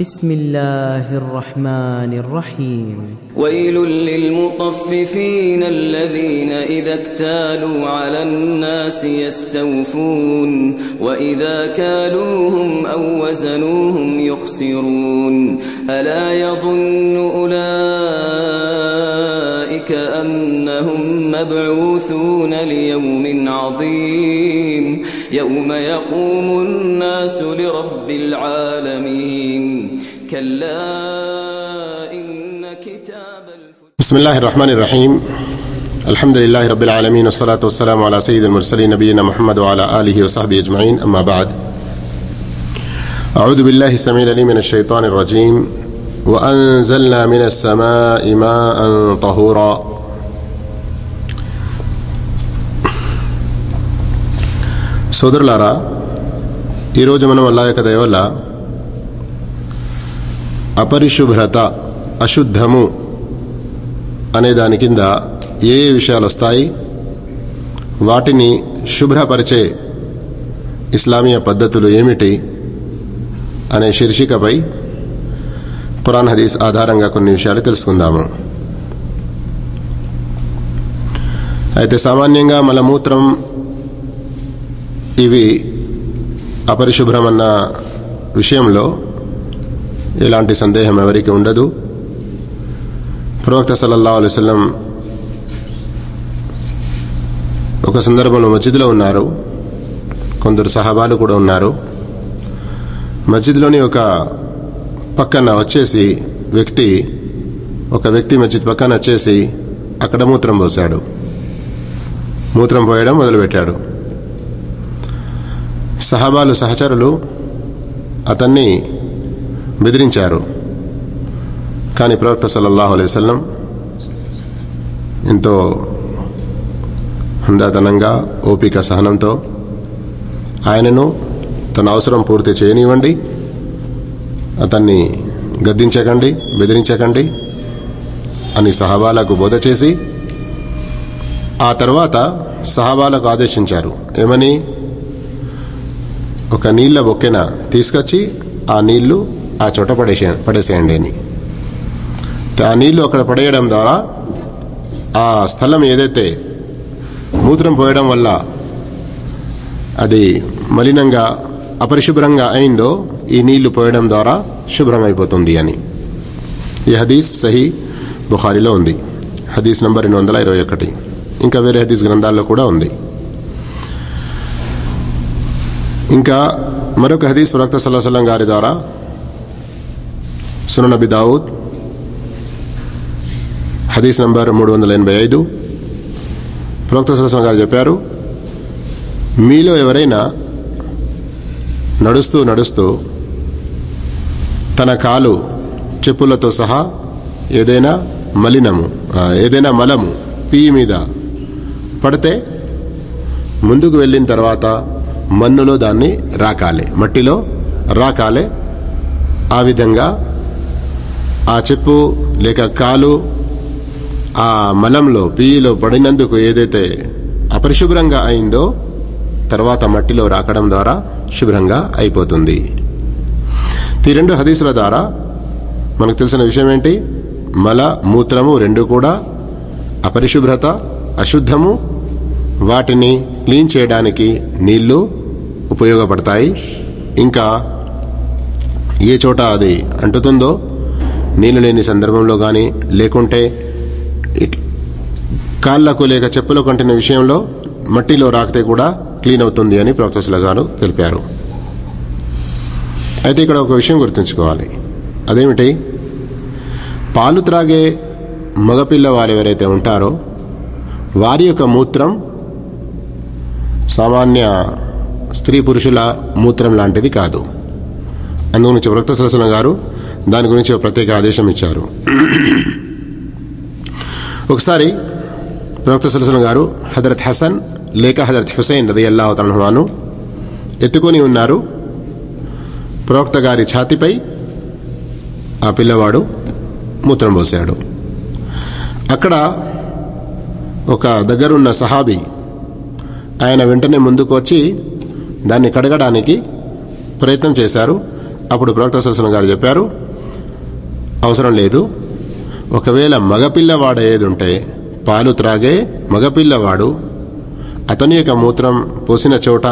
بسم الله الرحمن الرحيم ويل للمطففين الذين إذا اكتالوا على الناس يستوفون وإذا كالوهم أو وزنوهم يخسرون ألا يظن أولئك أنهم مبعوثون ليوم عظيم يوم يقوم الناس لرب العالمين كلا إن كتاب بسم الله الرحمن الرحيم الحمد لله رب العالمين والصلاة والسلام على سيد المرسلين نبينا محمد وعلى آله وصحبه أجمعين أما بعد أعوذ بالله السميع العليم من الشيطان الرجيم وأنزلنا من السماء ماء طهورا సోదరులారా ఈరోజు మనం అల్లాహ్ యొక్క దయ వల్ల అపరిశుభ్రత అశుద్ధము అనే దాని కింద ఏ విషయాలు వస్తాయి, వాటిని శుభ్రపరిచే ఇస్లామీయ పద్ధతులు ఏమిటి అనే శీర్షికపై ఖురాన్ హదీస్ ఆధారంగా కొన్ని విషయాలు తెలుసుకుందాము. అయితే సామాన్యంగా మలమూత్రం ఇవి అపరిశుభ్రమన్న విషయంలో ఎలాంటి సందేహం ఎవరికి ఉండదు. ప్రవక్త సల్లల్లాహు అలైహి వసల్లం ఒక సందర్భంలో మస్జిద్లో ఉన్నారు, కొందరు సహాబాలు కూడా ఉన్నారు. మస్జిద్లోని ఒక పక్కన వచ్చేసి ఒక వ్యక్తి మస్జిద్ పక్కన వచ్చేసి అక్కడ మూత్రం పోసాడు. మూత్రం పోయడం మొదలుపెట్టాడు. సహాబాలు సహచరులు అతన్ని బెదిరించారు. కానీ ప్రవక్త సల్లల్లాహు అలైహి వసల్లం ఎంతో హుందాతనంగా ఓపిక సహనంతో ఆయనను తన అవసరం పూర్తి చేయనివ్వండి, అతన్ని గద్దించకండి, బెదిరించకండి అని సహాబాలకు బోధ చేసి ఆ తర్వాత సహాబాలకు ఆదేశించారు. ఏమని? ఒక నీళ్ళ బొక్కెన తీసుకొచ్చి ఆ నీళ్లు ఆ చోట పడేసేయండి అని. ఆ నీళ్లు అక్కడ పడేయడం ద్వారా ఆ స్థలం ఏదైతే మూత్రం పోయడం వల్ల అది మలినంగా అపరిశుభ్రంగా అయిందో ఈ నీళ్లు పోయడం ద్వారా శుభ్రమైపోతుంది అని. ఈ హదీస్ సహీ బుఖారీలో ఉంది, హదీస్ నంబర్ 821. ఇంకా వేరే హదీస్ గ్రంథాల్లో కూడా ఉంది. ఇంకా మరొక హదీస్ ప్రవక్త సల్లల్లాహు అలైహి వసల్లం గారి ద్వారా సునన్ అబీ దావుద్ హదీస్ నంబర్ 385 ప్రవక్త సల్లల్లాహు అలైహి వసల్లం గారు చెప్పారు, మీలో ఎవరైనా నడుస్తూ నడుస్తూ తన కాలు చెప్పులతో సహా ఏదైనా మలము పీ మీద పడితే ముందుకు వెళ్ళిన తర్వాత మన్నులో దాన్ని మట్టిలో రాకాలే. ఆ విధంగా ఆ చెప్పు లేక కాలు ఆ మలంలో పీలో పడినందుకు ఏదైతే అపరిశుభ్రంగా అయిందో తర్వాత మట్టిలో రాకడం ద్వారా శుభ్రంగా అయిపోతుంది. ఈ రెండు హదీసుల ద్వారా మనకు తెలిసిన విషయం ఏంటి? మల మూత్రము రెండు కూడా అపరిశుభ్రత అశుద్ధము. వాటిని క్లీన్ చేయడానికి నీళ్లు ఉపయోగపడతాయి. ఇంకా ఏ చోట అది అంటుతుందో నీళ్లు లేని సందర్భంలో కానీ లేకుంటే కాళ్లకు లేక చెప్పులకు అంటిన విషయంలో మట్టిలో రాకితే కూడా క్లీన్ అవుతుంది అని ప్రవక్త సల్లల్లాహు అలైహి వసల్లం తెలిపారు. అయితే ఇక్కడ ఒక విషయం గుర్తుంచుకోవాలి. అదేమిటి? పాలు త్రాగే మగపిల్లవారు ఎవరైతే ఉంటారో వారి యొక్క మూత్రం సామాన్య స్త్రీ పురుషుల మూత్రం లాంటిది కాదు. అందుగురించి ప్రవక్త సల్లల్లాహు అలైహి వసల్లం గారు దాని గురించి ఒక ప్రత్యేక ఆదేశం ఇచ్చారు. ఒకసారి ప్రవక్త సల్లల్లాహు అలైహి వసల్లం గారు హజరత్ హసన్ లేక హజరత్ హుసైన్ రదియల్లాహు తఆలా అన్హుమాను ఎత్తుకొని ఉన్నారు. ప్రవక్త గారి ఛాతిపై ఆ పిల్లవాడు మూత్రం పోసాడు. అక్కడ ఒక దగ్గరున్న సహాబీ ఆయన వెంటనే ముందుకు వచ్చి దాన్ని కడగడానికి ప్రయత్నం చేశారు. అప్పుడు ప్రవక్త సల్లల్లాహు అలైహి వసల్లం గారు చెప్పారు, అవసరం లేదు. ఒకవేళ మగపిల్లవాడు ఏది ఉంటే, పాలు త్రాగే మగపిల్లవాడు అతని యొక్క మూత్రం పోసిన చోట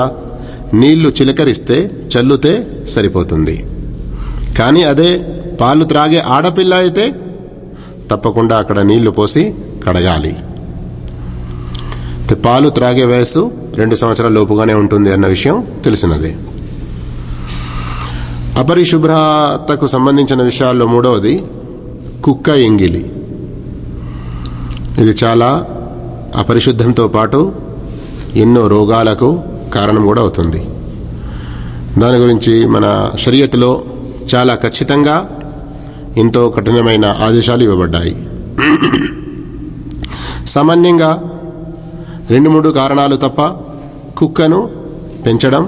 నీళ్లు చిలకరిస్తే చల్లుతే సరిపోతుంది. కానీ అదే పాలు త్రాగే ఆడపిల్ల అయితే తప్పకుండా అక్కడ నీళ్లు పోసి కడగాలి. పాలు త్రాగే వయసు 2 సంవత్సరాల లోపుగానే ఉంటుంది అన్న విషయం తెలిసినదే. అపరిశుభ్రతకు సంబంధించిన విషయాల్లో మూడవది కుక్క ఎంగిలి. ఇది చాలా అపరిశుద్ధంతో పాటు ఎన్నో రోగాలకు కారణం కూడా అవుతుంది. దాని గురించి మన షరియతులో చాలా ఖచ్చితంగా ఎంతో కఠినమైన ఆదేశాలు ఇవ్వబడ్డాయి. సామాన్యంగా 2-3 కారణాలు తప్ప కుక్కను పెంచడం,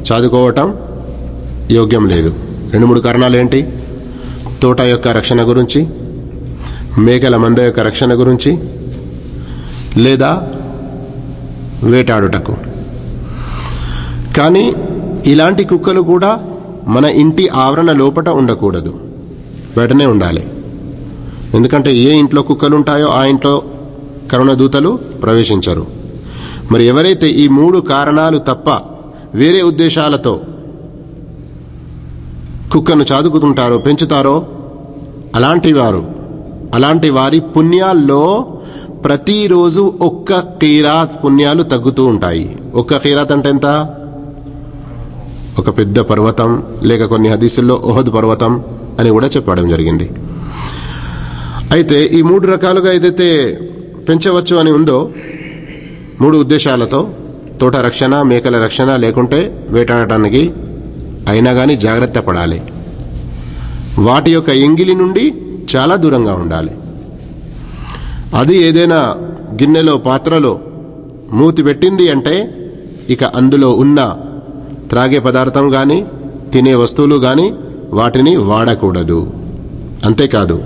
చదువుకోవటం యోగ్యం లేదు. 2-3 కారణాలు ఏంటి? తోట యొక్క రక్షణ గురించి, మేకల మంద యొక్క రక్షణ గురించి, లేదా వేటాడుటకు. కానీ ఇలాంటి కుక్కలు కూడా మన ఇంటి ఆవరణ లోపట ఉండకూడదు, బయటనే ఉండాలి. ఎందుకంటే ఏ ఇంట్లో కుక్కలు ఉంటాయో ఆ ఇంట్లో కరుణ దూతలు ప్రవేశించరు. మరి ఎవరైతే ఈ 3 కారణాలు తప్ప వేరే ఉద్దేశాలతో కుక్కను చాదుకుతుంటారో, పెంచుతారో, అలాంటి వారి పుణ్యాల్లో ప్రతిరోజు 1 ఖీరాత్ పుణ్యాలు తగ్గుతూ ఉంటాయి. 1 ఖీరాత్ అంటే ఎంత? ఒక పెద్ద పర్వతం, లేక కొన్ని హదీసుల్లో ఉహద్ పర్వతం అని కూడా చెప్పడం జరిగింది. అయితే ఈ 3 రకాలుగా ఏదైతే పెంచవచ్చు అని ఉందో, 3 ఉద్దేశాలతో, తోట రక్షణ, మేకల రక్షణ, లేకుంటే వేటాడటానికి అయినా కానీ జాగ్రత్త పడాలి. వాటి యొక్క ఎంగిలి నుండి చాలా దూరంగా ఉండాలి. అది ఏదైనా గిన్నెలో, పాత్రలో మూతి పెట్టింది అంటే ఇక అందులో ఉన్న త్రాగే పదార్థం కానీ, తినే వస్తువులు కానీ వాటిని వాడకూడదు. అంతేకాదు,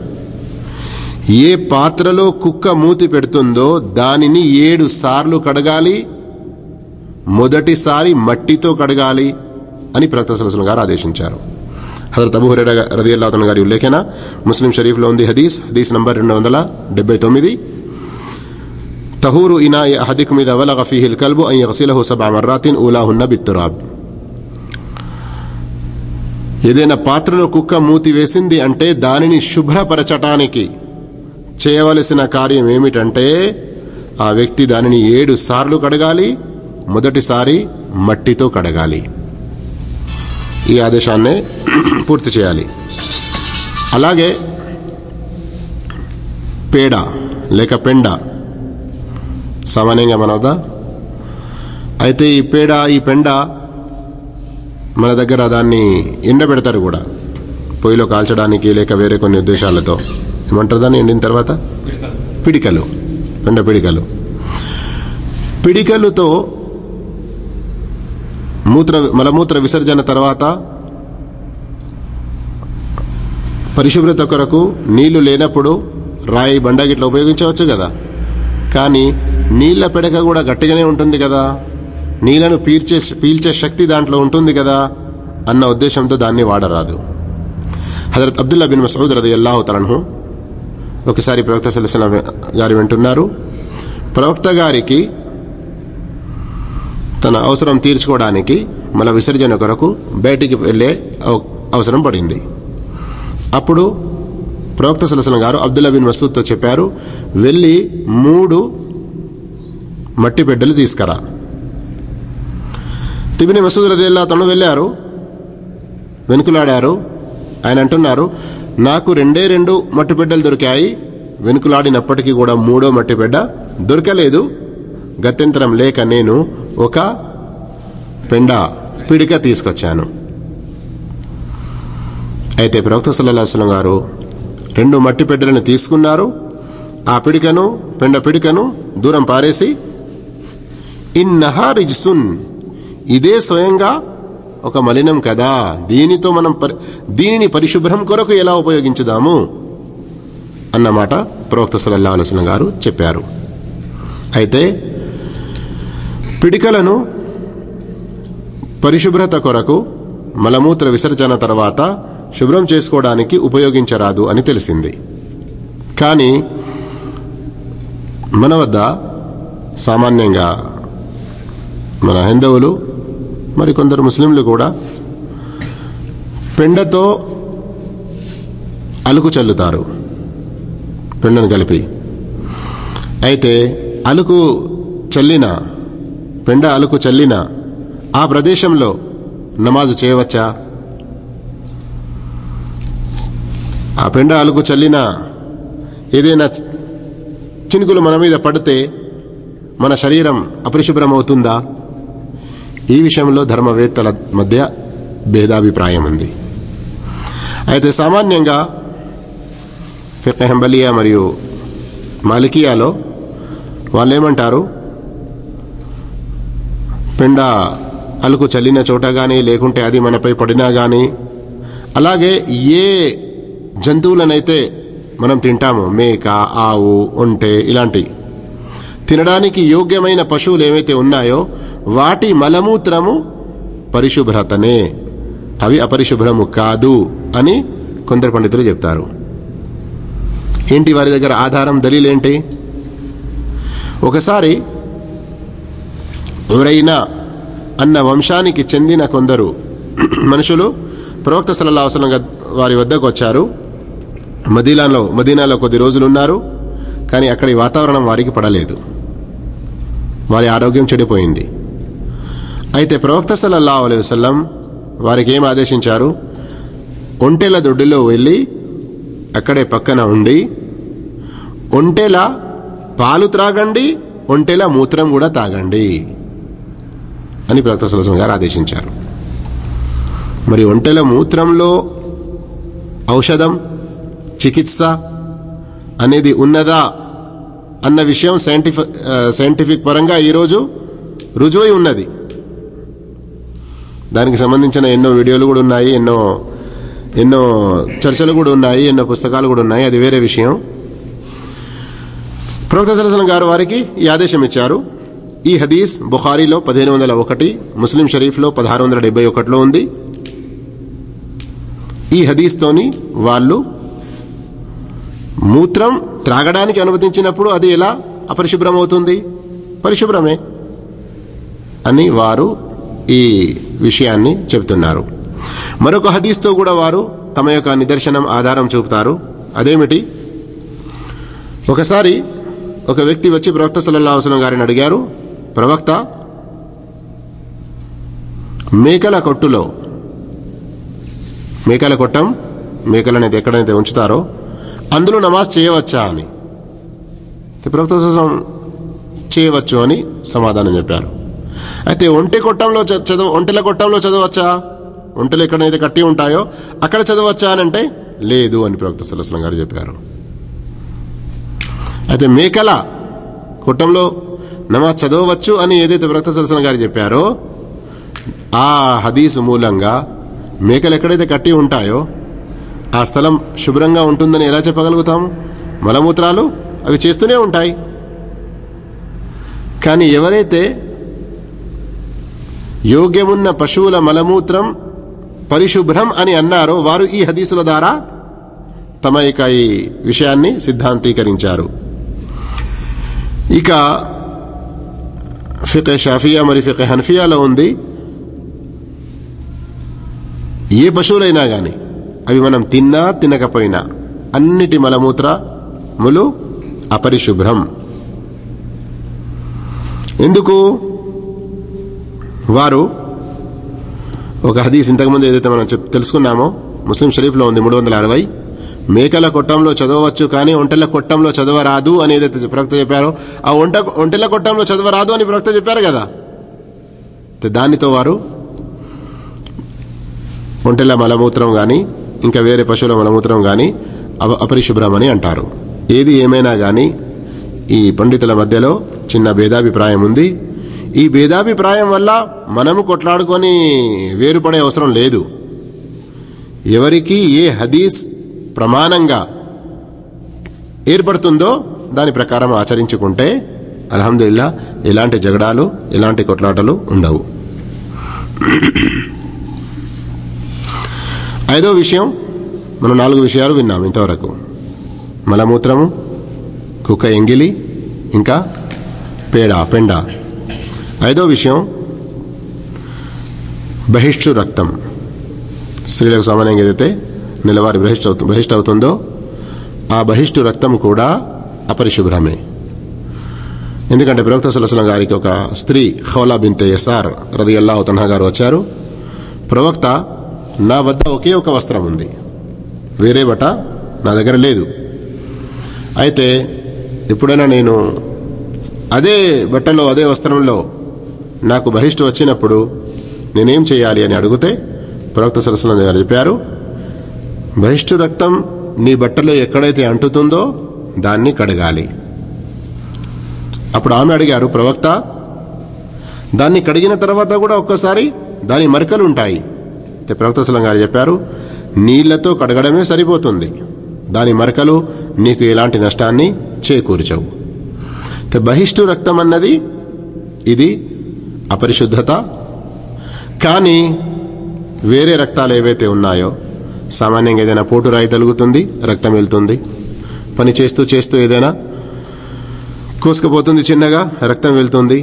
ఏ పాత్రలో కుక్క మూతి పెడుతుందో దానిని 7 సార్లు కడగాలి. మొదటిసారి మట్టితో కడగాలి అని ప్రవక్త సల్లల్లాహు అలైహి వసల్లం గారు ఆదేశించారు. హజరత్ అబూ హురైరా రదియల్లాహు అన్హు గారి ఉల్లేఖన ముస్లిం షరీఫ్లో ఉంది. హదీస్ నంబర్ 279. తహూరు ఇనాయ అహదికుం ఇదా వలగ ఫీహిల్ కల్బు అన్ యగ్సిలహు 7 మర్రాతిన్ ఊలాహున్న బిత్తురాబ్. ఏదైనా పాత్రలో కుక్క మూతి వేసింది అంటే దానిని శుభ్రపరచటానికి చేయవలసిన కార్యం ఏమిటంటే ఆ వ్యక్తి దానిని 7 సార్లు కడగాలి. మొదటిసారి మట్టితో కడగాలి. ఈ ఆదేశాన్నే పూర్తి చేయాలి. అలాగే పేడ లేక పెండ సామాన్యంగా మన వద్ద అయితే ఈ పెండ మన దగ్గర దాన్ని ఎండబెడతారు కూడా, పొయ్యిలో కాల్చడానికి లేక వేరే కొన్ని ఉద్దేశాలతో. ఏమంటారు దాన్ని ఎండిన తర్వాత? పిడికలు, పెండ పిడికలు. పిడికలుతో మలమూత్ర విసర్జన తర్వాత పరిశుభ్రత కొరకు నీళ్లు లేనప్పుడు రాయి, బండ గిట్లా ఉపయోగించవచ్చు కదా. కానీ నీళ్ల పిడక కూడా గట్టిగానే ఉంటుంది కదా, నీళ్లను పీల్చే శక్తి దాంట్లో ఉంటుంది కదా అన్న ఉద్దేశంతో దాన్ని వాడరాదు. హజరత్ అబ్దుల్లా బిన్ మస్ఊద్ రదియల్లాహు తఆలా అన్హు ఒకసారి ప్రవక్త సల్లల్లాహు అలైహి వసల్లం గారు వింటున్నారు. ప్రవక్త గారికి తన అవసరం తీర్చుకోవడానికి మల విసర్జన కొరకు బయటికి వెళ్ళే అవసరం పడింది. అప్పుడు ప్రవక్త సల్లల్లాహు అలైహి వసల్లం గారు అబ్దుల్లా బిన్ మస్ఊద్తో చెప్పారు, వెళ్ళి 3 మట్టి బిడ్డలు తీసుకురా. ఇబ్న్ మస్ఊద్ రదియల్లాహు తను వెళ్ళారు, వెనుకలాడారు. ఆయన అంటున్నారు, నాకు 2 మట్టి బిడ్డలు దొరికాయి. వెనుకలాడినప్పటికీ కూడా 3వ మట్టి బిడ్డ దొరకలేదు. గత్యంతరం లేక నేను ఒక పెండ పిడిక తీసుకొచ్చాను. అయితే ప్రవక్త సల్లల్లాహు అలైహి వసల్లం గారు 2 మట్టి బిడ్డలను తీసుకున్నారు. ఆ పిడికను, పెండ పిడికను దూరం పారేసి, ఇన్నహా రిజ్సున్, ఇదే స్వయంగా ఒక మలినం కదా, దీనిని పరిశుభ్రం కొరకు ఎలా ఉపయోగించుదాము అన్నమాట ప్రవక్త సల్లల్లాహు అలైహి వసల్లం గారు చెప్పారు. అయితే పిడికలను పరిశుభ్రత కొరకు మలమూత్ర విసర్జన తర్వాత శుభ్రం చేసుకోవడానికి ఉపయోగించరాదు అని తెలిసింది. కానీ మన వద్ద సామాన్యంగా మన హైందవులు మరి కొందరు ముస్లింలు కూడా పెండతో అలుకు చల్లుతారు, పెండను కలిపి. అయితే అలుకు చల్లిన పెండ అలుకు చల్లిన ఆ ప్రదేశంలో నమాజు చేయవచ్చా? ఆ పెండ అలుకు చల్లిన ఏదైనా చినుకులు మన మీద పడితే మన శరీరం అపరిశుభ్రం అవుతుందా? ఈ విషయంలో ధర్మవేత్తల మధ్య భేదాభిప్రాయం ఉంది. అయితే సామాన్యంగా ఫిక్హ్ హంబలియా మరియు మాలికియాలో వాళ్ళు ఏమంటారు, పెండ అలుకు చల్లిన చోట కానీ లేకుంటే అది మనపై పడినా కానీ, అలాగే ఏ జంతువులనైతే మనం తింటామో మేక, ఆవు, ఒంటె ఇలాంటి తినడానికి యోగ్యమైన పశువులు ఏవైతే ఉన్నాయో వాటి మలమూత్రము పరిశుభ్రతనే, అవి అపరిశుభ్రము కాదు అని కొందరు పండితులు చెప్తారు. ఏంటి వారి దగ్గర ఆధారం, దలీల్ ఏంటి? ఒకసారి ఉరైనా అన్న వంశానికి చెందిన కొందరు మనుషులు ప్రవక్త సల్లల్లాహు అలైహి వసల్లం వారి వద్దకు వచ్చారు. మదీనాలో కొద్ది రోజులు ఉన్నారు, కానీ అక్కడి వాతావరణం వారికి పడలేదు, వారి ఆరోగ్యం చెడిపోయింది. అయితే ప్రవక్త సల్లల్లాహు అలైహి వసల్లం వారికి ఏం ఆదేశించారు, ఒంటెల దొడ్డిలో వెళ్ళి అక్కడే పక్కన ఉండి ఒంటెల పాలు త్రాగండి, ఒంటెల మూత్రం కూడా తాగండి అని ప్రవక్త సల్లల్లాహు అలైహి వసల్లం గారు ఆదేశించారు. మరి ఒంటెల మూత్రంలో ఔషధం, చికిత్స అనేది ఉన్నదా అన్న విషయం సైంటిఫిక్ పరంగా ఈరోజు రుజువై ఉన్నది. దానికి సంబంధించిన ఎన్నో వీడియోలు కూడా ఉన్నాయి, ఎన్నో చర్చలు కూడా ఉన్నాయి, ఎన్నో పుస్తకాలు కూడా ఉన్నాయి, అది వేరే విషయం. ప్రవక్త సల్లల్లాహు అలైహి వసల్లం గారు వారికి ఈ ఆదేశం ఇచ్చారు. ఈ హదీస్ బుఖారీలో 1501, ముస్లిం షరీఫ్లో 1671లో ఉంది. ఈ హదీస్తోని వాళ్ళు మూత్రం త్రాగడానికి అనుమతించినప్పుడు అది ఎలా అపరిశుభ్రం అవుతుంది? పరిశుభ్రమే అని వారు ఈ విషయాన్ని చెబుతున్నారు. మరొక హదీస్తో కూడా వారు తమ యొక్క నిదర్శనం, ఆధారం చూపుతారు. అదేమిటి? ఒకసారి ఒక వ్యక్తి వచ్చి ప్రవక్త సల్లల్లాహు అలైహి వసల్లం గారిని అడిగారు, ప్రవక్త, మేకల కొట్టులో, మేకల కొట్టం, మేకలనేది ఎక్కడైతే ఉంచుతారో అందులో నమాజ్ చేయవచ్చా అని. ప్రవక్త సల్లల్లాహు అలైహి వసల్లం చేయవచ్చు అని సమాధానం చెప్పారు. అయితే ఒంటెల కొట్టంలో చదవచ్చా? ఒంటెలు ఎక్కడైతే కట్టి ఉంటాయో అక్కడ చదవచ్చా అని అంటే లేదు అని ప్రవక్త సల్లల్లాహు అలైహి వసల్లం గారు చెప్పారు. అయితే మేకల కొట్టంలో నమాజ్ చదవచ్చు అని ఏదైతే ప్రవక్త సల్లల్లాహు అలైహి వసల్లం గారు చెప్పారో ఆ హదీసు మూలంగా మేకలు ఎక్కడైతే కట్టి ఉంటాయో ఆ స్థలం శుభ్రంగా ఉంటుందని ఎలా చెప్పగలుగుతాము? మలమూత్రాలు అవి చేస్తూనే ఉంటాయి. కానీ ఎవరైతే యోగ్యమున్న పశువుల మలమూత్రం పరిశుభ్రం అని అన్నారో వారు ఈ హదీసుల ద్వారా తమ యొక్క ఈ విషయాన్ని సిద్ధాంతీకరించారు. ఇక ఫిక్హ్ షాఫియా మరియు ఫిక్హ్ హనఫియాలో ఉంది, ఏ పశువులైనా కానీ అవి మనం తిన్నా తినకపోయినా అన్నిటి మలమూత్రములు అపరిశుభ్రం. ఎందుకు? వారు ఒక హదీస్ ఇంతకుముందు ఏదైతే మనం తెలుసుకున్నామో ముస్లిం షరీఫ్లో ఉంది 360, మేకల కొట్టంలో చదవచ్చు కానీ ఒంటెల కొట్టంలో చదవరాదు అని ఏదైతే ప్రవక్త చెప్పారో ఆ ఒంటెల కొట్టంలో చదవరాదు అని ప్రవక్త చెప్పారు కదా, దానితో వారు ఒంటెల మలమూత్రం కానీ ఇంకా వేరే పశువుల మలమూత్రం కానీ అపరిశుభ్రం అని అంటారు. ఏది ఏమైనా కానీ ఈ పండితుల మధ్యలో చిన్న భేదాభిప్రాయం ఉంది. ఈ భేదాభిప్రాయం వల్ల మనము కొట్లాడుకొని వేరుపడే అవసరం లేదు. ఎవరికి ఏ హదీస్ ప్రమాణంగా ఏర్పడుతుందో దాని ప్రకారం ఆచరించుకుంటే అల్హమ్దులిల్లా ఎలాంటి జగడాలు, ఎలాంటి కొట్లాటలు ఉండవు. ఐదో విషయం, మనం 4 విషయాలు విన్నాం ఇంతవరకు. మలమూత్రము, కుక్క ఎంగిలి, ఇంకా పెండ. ఐదో విషయం బహిష్టు రక్తం. స్త్రీలకు సామాన్యంగా ఏదైతే నెలవారి బహిష్టు అవుతుందో ఆ బహిష్టు రక్తం కూడా అపరిశుభ్రమే. ఎందుకంటే ప్రవక్త సల్లల్లాహు అలైహి వసల్లం గారికి ఒక స్త్రీ ఖౌలా బిన్త్ యసార్ రదియల్లాహు తన్హా గారు వచ్చారు. ప్రవక్త, నా వద్ద ఒకే ఒక వస్త్రం ఉంది, వేరే బట్ట నా దగ్గర లేదు. అయితే ఎప్పుడైనా నేను అదే బట్టలో అదే వస్త్రంలో నాకు బహిష్టు వచ్చినప్పుడు నేనేం చేయాలి అని అడిగితే ప్రవక్త సల్లల్లాహు అలైహి వసల్లం గారు చెప్పారు, బహిష్టు రక్తం నీ బట్టలో ఎక్కడైతే అంటుతుందో దాన్ని కడగాలి. అప్పుడు ఆమె అడిగారు, ప్రవక్త, దాన్ని కడిగిన తర్వాత కూడా ఒక్కసారి దాని మరకలు ఉంటాయి. ప్రవక్త సల్లల్లాహు అలైహి వసల్లం గారు చెప్పారు, నీళ్లతో కడగడమే సరిపోతుంది, దాని మరకలు నీకు ఎలాంటి నష్టాన్ని చేకూర్చవు. బహిష్టు రక్తం అన్నది ఇది అపరిశుద్ధత. కానీ వేరే రక్తాలు ఏవైతే ఉన్నాయో, సామాన్యంగా ఏదైనా పోటురాయి తగులుతుంది, రక్తం వెళ్తుంది. పని చేస్తూ చేస్తూ ఏదైనా కోసుకుపోతుంది, చిన్నగా రక్తం వెళ్తుంది.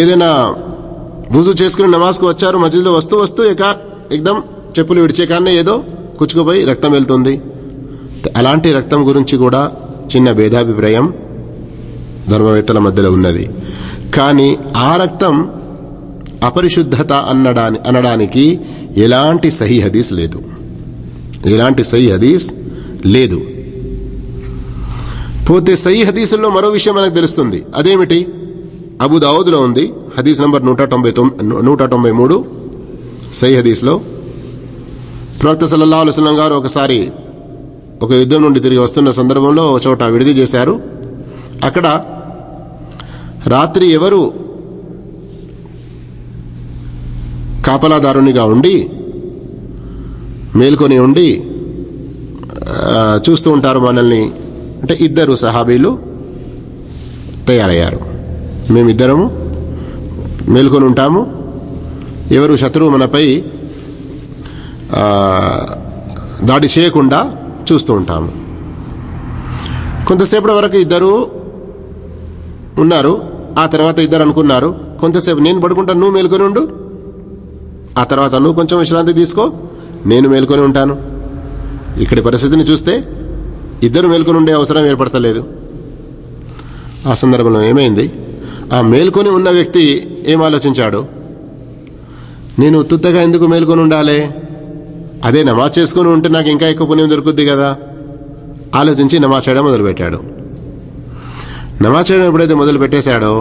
ఏదైనా వుజు చేసుకుని నమాజ్కు వచ్చారు, మస్జిద్లో వస్తూ ఎక్దం చెప్పులు విడిచే కానీ ఏదో కుచ్చుకుపోయి రక్తం వెళ్తుంది. అలాంటి రక్తం గురించి కూడా చిన్న భేదాభిప్రాయం ధర్మవేత్తల మధ్యలో ఉన్నది. కానీ ఆ రక్తం అపరిశుద్ధత అనడానికి ఎలాంటి సహీ హదీస్ లేదు. పోతే సహీ హదీసుల్లో మరో విషయం మనకు తెలుస్తుంది. అదేమిటి? అబూ దావూద్లో ఉంది, హదీస్ నంబర్ 193 సహీ హదీస్లో. ప్రవక్త సల్లల్లాహు అలైహి వసల్లం గారు ఒకసారి ఒక యుద్ధం నుండి తిరిగి వస్తున్న సందర్భంలో ఒక చోట విడిది చేశారు. అక్కడ రాత్రి ఎవరు కాపలాదారునిగా ఉండి మేల్కొని ఉండి చూస్తూ ఉంటారు మనల్ని అంటే 2 సహాబీలు తయారయ్యారు. మేమిద్దరము మేల్కొని ఉంటాము, ఎవరు శత్రువు మనపై దాడి చేయకుండా చూస్తూ ఉంటాము. కొంతసేపటి వరకు 2 ఉన్నారు. ఆ తర్వాత 2 అనుకున్నారు, కొంతసేపు నేను పడుకుంటాను, నువ్వు మేల్కొని ఉండు, ఆ తర్వాత నువ్వు కొంచెం విశ్రాంతి తీసుకో, నేను మేల్కొని ఉంటాను. ఇక్కడి పరిస్థితిని చూస్తే 2 మేల్కొని ఉండే అవసరం ఏర్పడతలేదు. ఆ సందర్భంలో ఏమైంది? ఆ మేల్కొని ఉన్న వ్యక్తి ఏం ఆలోచించాడు? నేను ఉత్తుత్తగా ఎందుకు మేల్కొని ఉండాలి, అదే నమాజ్ చేసుకుని ఉంటే నాకు ఇంకా ఎక్కువ పుణ్యం దొరుకుద్ది కదా ఆలోచించి నమాజ్ చేయడం మొదలుపెట్టాడు. నమాజ్ చేయడం ఎప్పుడైతే మొదలు పెట్టేశాడో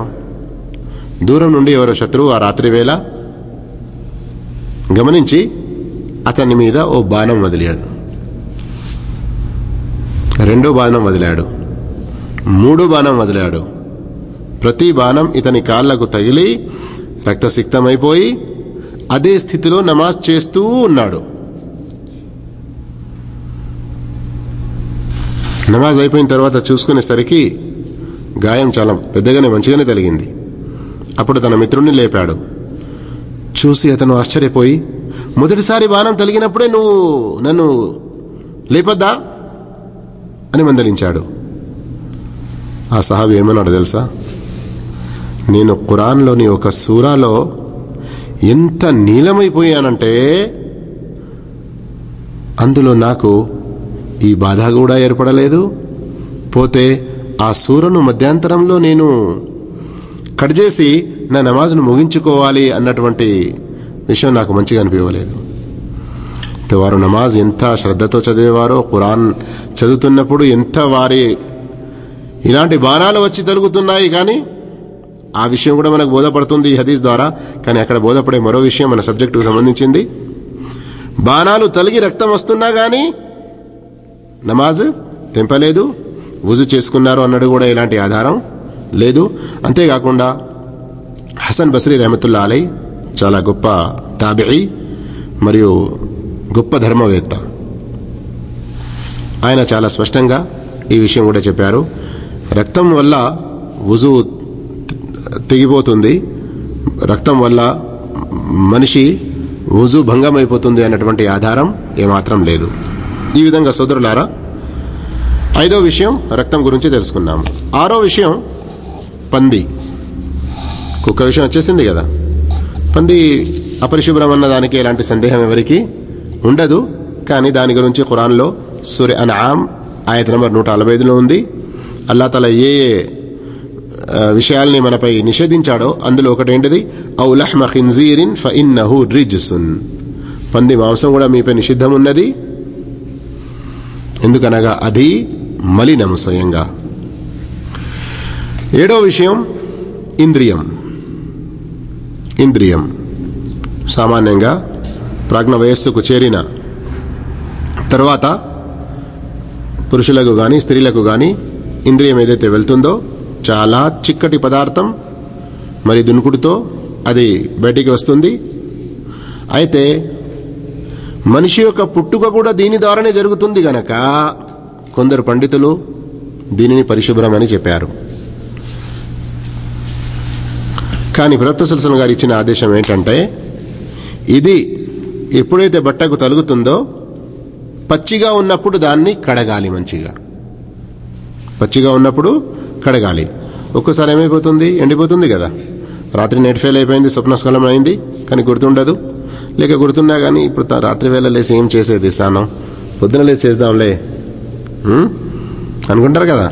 దూరం నుండి ఎవరో శత్రువు ఆ రాత్రి వేళ గమనించి అతని మీద ఓ బాణం వదిలాడు, 2వ బాణం వదిలాడు, 3వ బాణం వదిలాడు. ప్రతి బాణం ఇతని కాళ్లకు తగిలి రక్తసిక్తమైపోయి అదే స్థితిలో నమాజ్ చేస్తూ ఉన్నాడు. నమాజ్ అయిపోయిన తర్వాత చూసుకునేసరికి గాయం చాలా పెద్దగానే మంచిగానే తగిలింది. అప్పుడు తన మిత్రుడిని లేపాడు. చూసి అతను ఆశ్చర్యపోయి, మొదటిసారి బాణం తగిలినప్పుడే నువ్వు నన్ను లేపద్దా అని మందలించాడు. ఆ సహాబీ ఏమన్నాడు తెలుసా? నేను ఖురాన్లోని ఒక సూరాలో ఎంత నీలమైపోయానంటే అందులో నాకు ఈ బాధ కూడా ఏర్పడలేదు. పోతే ఆ సూరను మధ్యాంతరంలో నేను కట్ చేసి నా నమాజ్ను ముగించుకోవాలి అన్నటువంటి విషయం నాకు మంచిగా అనిపించలేదు. వారు నమాజ్ ఎంత శ్రద్ధతో చదివేవారో, ఖురాన్ చదువుతున్నప్పుడు ఎంత వారి ఇలాంటి బాణాలు వచ్చి తలుగుతున్నాయి. కానీ ఆ విషయం కూడా మనకు బోధపడుతుంది ఈ హదీస్ ద్వారా. కానీ అక్కడ బోధపడే మరో విషయం మన సబ్జెక్టుకు సంబంధించింది. బాణాలు తలిగి రక్తం వస్తున్నా కానీ నమాజ్ తెంపలేదు, వుజు చేసుకున్నారు అన్నది కూడా ఎలాంటి ఆధారం లేదు. అంతేకాకుండా హసన్ బస్రీ రహమతుల్లా అలై చాలా గొప్ప తాబిఈ మరియు గొప్ప ధర్మవేత్త. ఆయన చాలా స్పష్టంగా ఈ విషయం కూడా చెప్పారు. రక్తం వల్ల వుజు తెగిపోతుంది, రక్తం వల్ల మనిషి వుజు భంగం అయిపోతుంది అన్నటువంటి ఆధారం ఏమాత్రం లేదు. ఈ విధంగా సోదరులారా, 5వ విషయం రక్తం గురించి తెలుసుకున్నాము. 6వ విషయం పంది. కుక్క విషయం వచ్చేసింది కదా. పంది అపరిశుభ్రం అన్న దానికి ఎలాంటి సందేహం ఎవరికి ఉండదు. కానీ దాని గురించి ఖురాన్లో సూరా అన్ఆమ్ ఆయత్ నంబర్ 145లో ఉంది. అల్లాహ్ తఆలా ఏ విషయాల్ని మనపై నిషేధించాడో అందులో ఒకటి ఏంటిది, ఔ లహ్మ ఖిన్జీరిన్ ఫఇన్నహు రిజ్సున్. పంది మాంసం కూడా మీపై నిషిద్ధం ఉన్నది, ఎందుకనగా అది మలినము స్వయంగా. 7వ విషయం ఇంద్రియం. సామాన్యంగా ప్రాజ్ఞ వయస్సుకు చేరిన తర్వాత పురుషులకు కానీ స్త్రీలకు కానీ ఇంద్రియం ఏదైతే వెళ్తుందో చాలా చిక్కటి పదార్థం, మరి దునుకుడుతో అది బయటికి వస్తుంది. అయితే మనిషి యొక్క పుట్టుక కూడా దీని ద్వారానే జరుగుతుంది గనక కొందరు పండితులు దీనిని పరిశుభ్రం అని చెప్పారు. కానీ ప్రవక్త సల్లల్లాహు అలైహి వసల్లం గారు ఇచ్చిన ఆదేశం ఏంటంటే, ఇది ఎప్పుడైతే బట్టకు తలుగుతుందో పచ్చిగా ఉన్నప్పుడు దాన్ని కడగాలి. మంచిగా పచ్చిగా ఉన్నప్పుడు కడగాలి. ఒక్కసారి ఏమైపోతుంది, ఎండిపోతుంది కదా. రాత్రి నెట్ ఫెయిల్ అయిపోయింది, స్వప్నస్ఖలనం అయింది, కానీ గుర్తుండదు. లేక గుర్తున్నా కానీ ఇప్పుడు రాత్రి వేళ లేసి ఏం చేసేది, స్నానం పొద్దున లేచి చేద్దాంలే అనుకుంటారు కదా.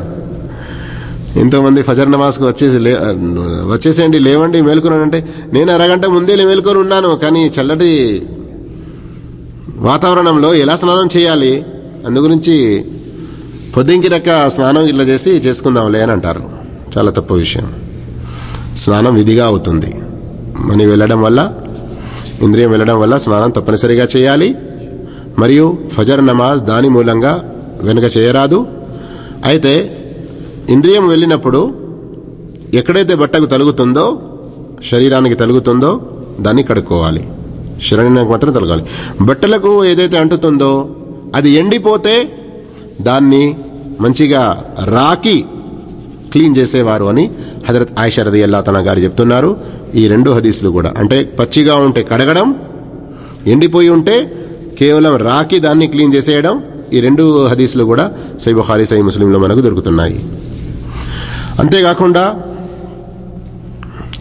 ఎంతోమంది ఫజర్ నమాజ్కి వచ్చేసేయండి, లేవండి, మేలుకున్నానంటే నేను అరగంట ముందే మేలుకొని ఉన్నాను, కానీ చల్లటి వాతావరణంలో ఎలా స్నానం చేయాలి, అందుగురించి పొద్దుంకి రక్క స్నానం ఇట్లా చేసుకుందాంలే అని అంటారు. చాలా తప్పు విషయం. స్నానం విధిగా అవుతుంది. మని వెళ్ళడం వల్ల, ఇంద్రియం వెళ్ళడం వల్ల స్నానం తప్పనిసరిగా చేయాలి. మరియు ఫజర్ నమాజ్ దాని మూలంగా వెనుక చేయరాదు. అయితే ఇంద్రియం వెళ్ళినప్పుడు ఎక్కడైతే బట్టకు తలుగుతుందో, శరీరానికి తలుగుతుందో దాన్ని కడుక్కోవాలి. శరీరానికి మాత్రం తలగాలి. బట్టలకు ఏదైతే అంటుతుందో అది ఎండిపోతే దాన్ని మంచిగా రాకి క్లీన్ చేసేవారు అని హజరత్ ఆయిషా రదియల్లాహు తఆలా గారు చెప్తున్నారు. ఈ 2 హదీసులు కూడా, అంటే పచ్చిగా ఉంటే కడగడం, ఎండిపోయి ఉంటే కేవలం రాకి దాన్ని క్లీన్ చేసేయడం, ఈ 2 హదీసులు కూడా సహీహ్ బుఖారీ సహీహ్ ముస్లింలో మనకు దొరుకుతున్నాయి. అంతేకాకుండా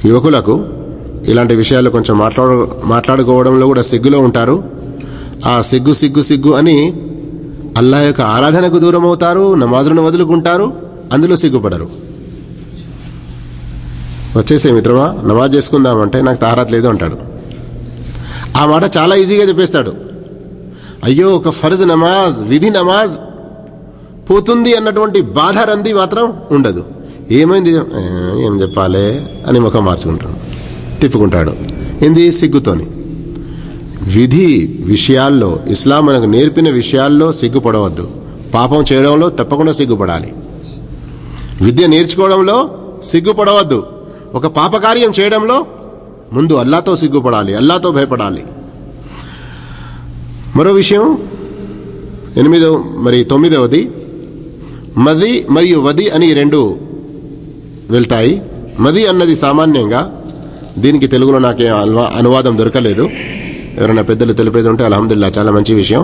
యువకులకు ఇలాంటి విషయాలు కొంచెం మాట్లాడుకోవడంలో కూడా సిగ్గులో ఉంటారు. ఆ సిగ్గు అని అల్లాహ్ యొక్క ఆరాధనకు దూరం అవుతారు, నమాజులను వదులుకుంటారు, అందులో సిగ్గుపడరు. వచ్చేసే మిత్రమా నమాజ్ చేసుకుందామంటే నాకు తహరాత్ లేదు అంటాడు. ఆ మాట చాలా ఈజీగా చెప్పేస్తాడు. అయ్యో ఒక ఫర్జ్ నమాజ్, విధి నమాజ్ పోతుంది అన్నటువంటి బాధ రంది మాత్రం ఉండదు. ఏమైంది, ఏం చెప్పాలి అని ముఖం మార్చుకుంటాడు, తిప్పుకుంటాడు. ఏంది, సిగ్గుతోని. విధి విషయాల్లో, ఇస్లాం మనకు నేర్పిన విషయాల్లో సిగ్గుపడవద్దు. పాపం చేయడంలో తప్పకుండా సిగ్గుపడాలి. విద్య నేర్చుకోవడంలో సిగ్గుపడవద్దు. ఒక పాపకార్యం చేయడంలో ముందు అల్లాహ్తో సిగ్గుపడాలి, అల్లాహ్తో భయపడాలి. మరో విషయం 9వది మది మరియు వది అని 2 వెళ్తాయి. మది అన్నది సామాన్యంగా, దీనికి తెలుగులో నాకే అనువాదం దొరకలేదు. ఎవరైనా పెద్దలు తెలిపేది ఉంటే అల్హమ్దులిల్లాహ్, చాలా మంచి విషయం.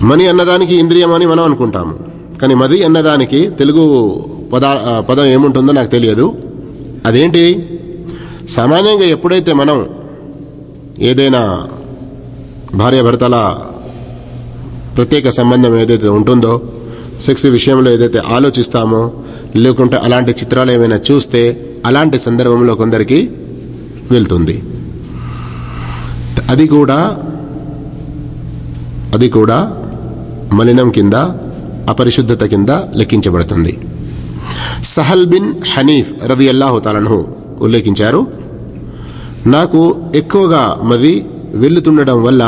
మని అన్నదానికి ఇంద్రియం అని మనం అనుకుంటాము, కానీ మది అన్నదానికి తెలుగు పదం ఏముంటుందో నాకు తెలియదు. అదేంటి, సామాన్యంగా ఎప్పుడైతే మనం ఏదైనా భార్యాభర్తల ప్రత్యేక సంబంధం ఏదైతే ఉంటుందో, సెక్స్ విషయంలో ఏదైతే ఆలోచిస్తామో, లేకుంటే అలాంటి చిత్రాలు ఏమైనా చూస్తే అలాంటి సందర్భంలో కొందరికి వెళ్తుంది. అది కూడా మలినం కింద, అపరిశుద్ధత కింద లెక్కించబడుతుంది. సహల్ బిన్ హనీఫ్ రదియల్లాహు తఆలా అన్హు ఉల్లేఖించారు, నాకు ఎక్కువగా మది వెళ్తుండడం వల్ల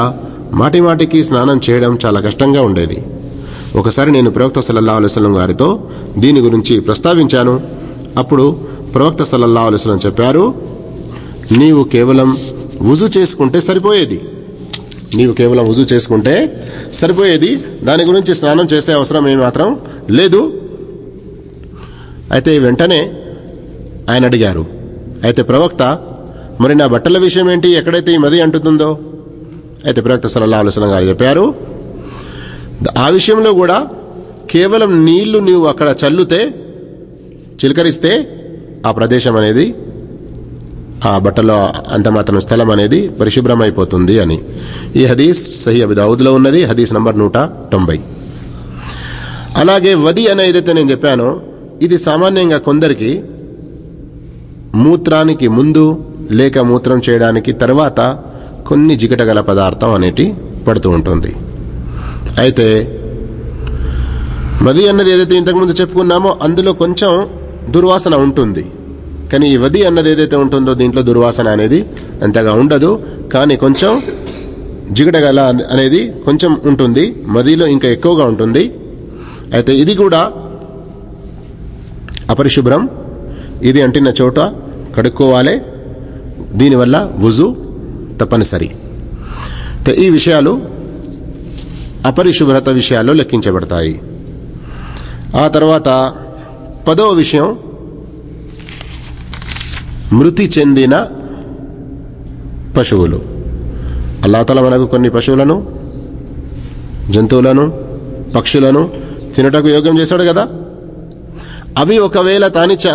మాటిమాటికి స్నానం చేయడం చాలా కష్టంగా ఉండేది. ఒకసారి నేను ప్రవక్త సల్లల్లాహు అలైహి వసల్లం గారితో దీని గురించి ప్రస్తావించాను. అప్పుడు ప్రవక్త సల్లల్లాహు అలైహి వసల్లం చెప్పారు, నీవు కేవలం వుజు చేసుకుంటే సరిపోయేది, దాని గురించి స్నానం చేసే అవసరం ఏమాత్రం లేదు. అయితే వెంటనే ఆయన అడిగారు, అయితే ప్రవక్త మరి నా బట్టల విషయం ఏంటి, ఎక్కడైతే ఈ మది అంటుతుందో? అయితే ప్రవక్త సల్లల్లాహు అలైహి వసల్లం గారు చెప్పారు, ఆ విషయంలో కూడా కేవలం నీళ్లు నీవు అక్కడ చల్లుతే, చిలకరిస్తే ఆ ప్రదేశం అనేది, ఆ బట్టలో అంత మాత్రం స్థలం అనేది పరిశుభ్రమైపోతుంది అని. ఈ హదీస్ సహీ అబూ దావూద్లో ఉన్నది, హదీస్ నంబర్ 190. అలాగే వది అని ఏదైతే నేను చెప్పానో, ఇది సామాన్యంగా కొందరికి మూత్రానికి ముందు లేక మూత్రం చేయడానికి తర్వాత కొన్ని జిగటగల పదార్థం అనేటి పడుతూ ఉంటుంది. అయితే వది అన్నది ఏదైతే ఇంతకుముందు చెప్పుకున్నామో అందులో కొంచెం దుర్వాసన ఉంటుంది. కానీ ఈ వది అన్నది ఏదైతే ఉంటుందో దీంట్లో దుర్వాసన అనేది అంతగా ఉండదు, కానీ కొంచెం జిగటగల అనేది కొంచెం ఉంటుంది, మదిలో ఇంకా ఎక్కువగా ఉంటుంది. అయితే ఇది కూడా అపరిశుభ్రం. ఇది అంటిన చోట కడుక్కోవాలి, దీనివల్ల వుజు తప్పనిసరి. ఈ విషయాలు అపరిశుభ్రత విషయాల్లో లెక్కించబడతాయి. ఆ తర్వాత 10వ విషయం, మృతి చెందిన పశువులు. అల్లాహ్ తఆలా మనకు కొన్ని పశువులను, జంతువులను, పక్షులను తినటకు యోగ్యం చేశాడు కదా. అవి ఒకవేళ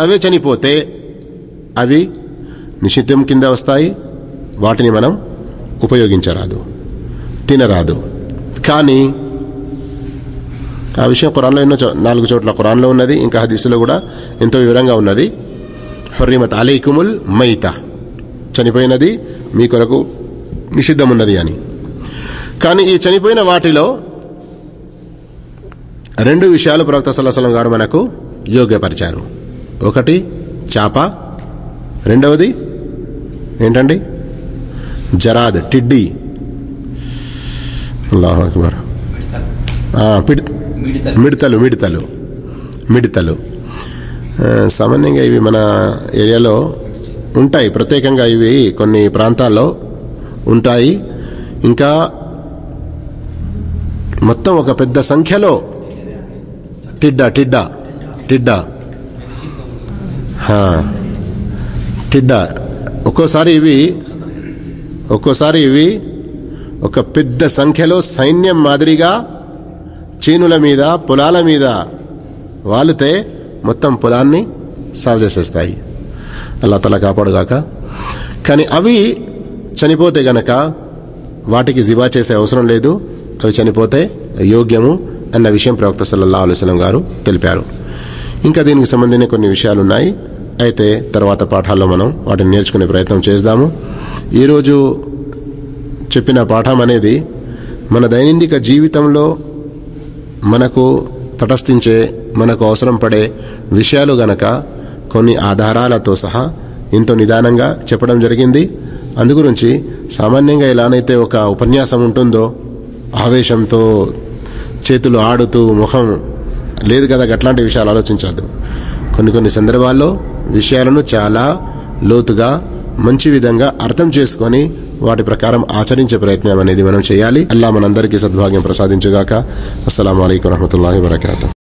అవే చనిపోతే అవి నిషిద్ధం కింద వస్తాయి, వాటిని మనం ఉపయోగించరాదు, తినరాదు. కానీ ఆ విషయం ఖురాన్లో 4 చోట్ల ఖురాన్లో ఉన్నది, ఇంకా హదీసులో కూడా ఎంతో వివరంగా ఉన్నది. హుర్రిమత్ అలైకుముల్ మైత, చనిపోయినది మీ కొరకు నిషిద్ధమున్నది అని. కానీ ఈ చనిపోయిన వాటిలో 2 విషయాలు ప్రవక్త సల్లల్లాహు అలైహి వసల్లం గారు మనకు యోగ్యపరిచారు. ఒకటి చాప, రెండవది ఏంటండి? జరాద్, టిడ్డి. అల్లాహు అక్బర్. మిడతలు. సామాన్యంగా ఇవి మన ఏరియాలో ఉంటాయి, ప్రత్యేకంగా ఇవి కొన్ని ప్రాంతాల్లో ఉంటాయి. ఇంకా మొత్తం ఒక పెద్ద సంఖ్యలో టిడ్డా. ఒక్కోసారి ఇవి ఒక పెద్ద సంఖ్యలో సైన్యం మాదిరిగా చేనుల మీద, పొలాల మీద వాలితే మొత్తం పొలాన్ని సాగు చేసేస్తాయి. అల్లాహ్ తఆలా కాపాడుగాక. కానీ అవి చనిపోతే గనక వాటికి జిబా చేసే అవసరం లేదు, అవి చనిపోతే యోగ్యము అన్న విషయం ప్రవక్త సల్లల్లాహు అలైహి వసల్లం గారు తెలిపారు. ఇంకా దీనికి సంబంధించిన కొన్ని విషయాలు ఉన్నాయి, అయితే తర్వాత పాఠాల్లో మనం వాటిని నేర్చుకునే ప్రయత్నం చేద్దాము. ఈరోజు చెప్పిన పాఠం అనేది మన దైనందిక జీవితంలో మనకు తటస్థించే, మనకు అవసరం పడే విషయాలు గనక కొన్ని ఆధారాలతో సహా ఎంతో నిదానంగా చెప్పడం జరిగింది. అందుగురించి సామాన్యంగా ఎలానైతే ఒక ఉపన్యాసం ఉంటుందో ఆవేశంతో చేతులు ఆడుతూ ముఖం లేదు కదా, అట్లాంటి విషయాలు ఆలోచించద్దు. కొన్ని సందర్భాల్లో విషయాలను చాలా లోతుగా మంచి విధంగా అర్థం చేసుకొని వాటి ప్రకారం ఆచరించే ప్రయత్నం అనేది మనం చేయాలి. అల్లాహ్ మనందరికీ సద్భాగ్యం ప్రసాదించుగాక. అస్సలాము అలైకుం వరహ్మతుల్లాహి వబరకాతుహు.